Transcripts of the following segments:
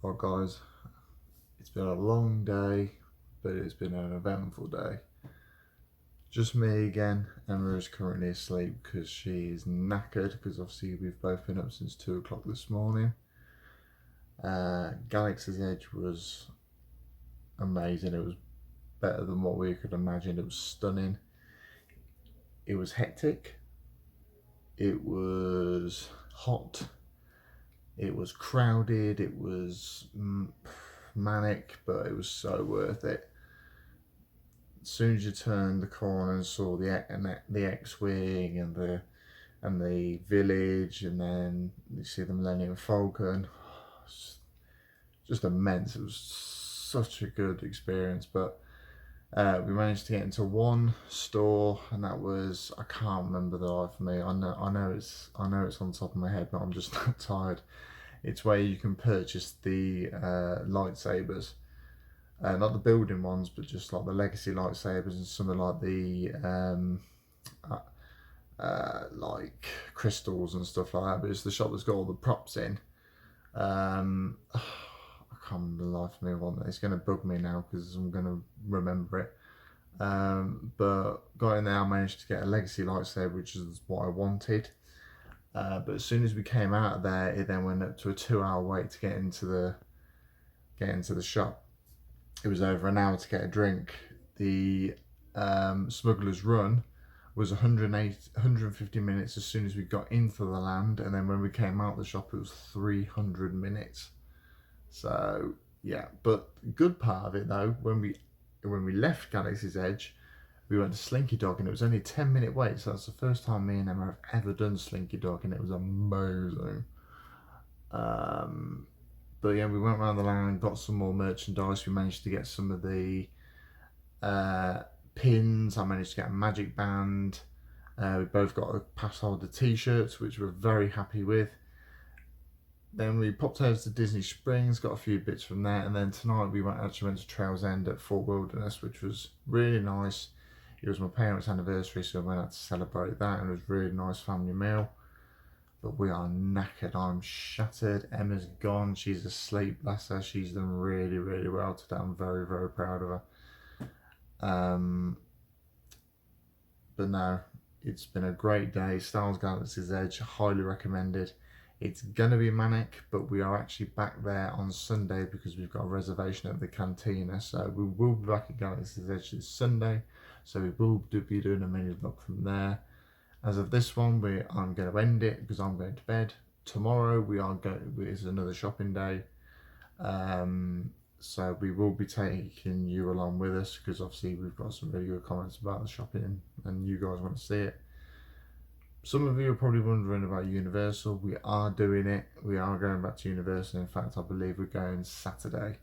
Well guys, it's been a long day, but it's been an eventful day. Just me again. Emma is currently asleep because she is knackered, because obviously we've both been up since 2 o'clock this morning. Galaxy's Edge was amazing. It was better than what we could imagine. It was stunning. It was hectic. It was hot. It was crowded. It was manic, but it was so worth it. As soon as you turned the corner and saw the X-wing and the village, and then you see the Millennium Falcon, just immense. It was such a good experience. But we managed to get into one store, and that was, I can't remember the life of me. I know it's on top of my head, but I'm just not tired. It's where you can purchase the lightsabers, not the building ones, but just like the legacy lightsabers and some of like the like crystals and stuff like that. But it's the shop that's got all the props in. I can't remember the life of me one. It's going to bug me now because I'm going to remember it. But got in there, I managed to get a legacy lightsaber, which is what I wanted. But as soon as we came out of there, it then went up to a 2-hour wait to get into the shop. It was over an hour to get a drink. The Smuggler's Run was 150 minutes as soon as we got into the land, and then when we came out the shop, it was 300 minutes. So yeah, but the good part of it though, when we left Galaxy's Edge, we went to Slinky Dog, and it was only a 10-minute wait. So that's the first time me and Emma have ever done Slinky Dog, and it was amazing. But yeah, we went around the land, got some more merchandise. We managed to get some of the pins. I managed to get a magic band. We both got a pass holder t-shirts, which we're very happy with. Then we popped over to Disney Springs, got a few bits from there, and then tonight we actually went to Trails End at Fort Wilderness, which was really nice. It was my parents' anniversary, so I went out to celebrate that, and it was a really nice family meal. But we are knackered. I'm shattered. Emma's gone. She's asleep. Bless her. She's done really, really well today. I'm very, very proud of her. But no, it's been a great day. Star Wars Galaxy's Edge, highly recommended. It's going to be manic, but we are actually back there on Sunday because we've got a reservation at the Cantina. So we will be back at Galaxy's Edge this Sunday. So we will be doing a mini vlog from there. As of this one, I'm going to end it because I'm going to bed. Tomorrow it's another shopping day. So we will be taking you along with us because obviously we've got some really good comments about the shopping and you guys want to see it. Some of you are probably wondering about Universal. We are doing it. We are going back to Universal. In fact, I believe we're going Saturday.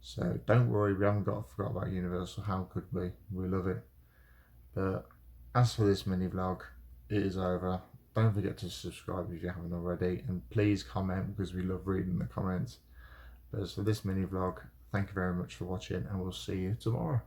So don't worry, we haven't forgot about Universal. How could we? We love it. But as for this mini vlog, it is over. Don't forget to subscribe if you haven't already, and please comment because we love reading the comments. But as for this mini vlog, thank you very much for watching, and we'll see you tomorrow.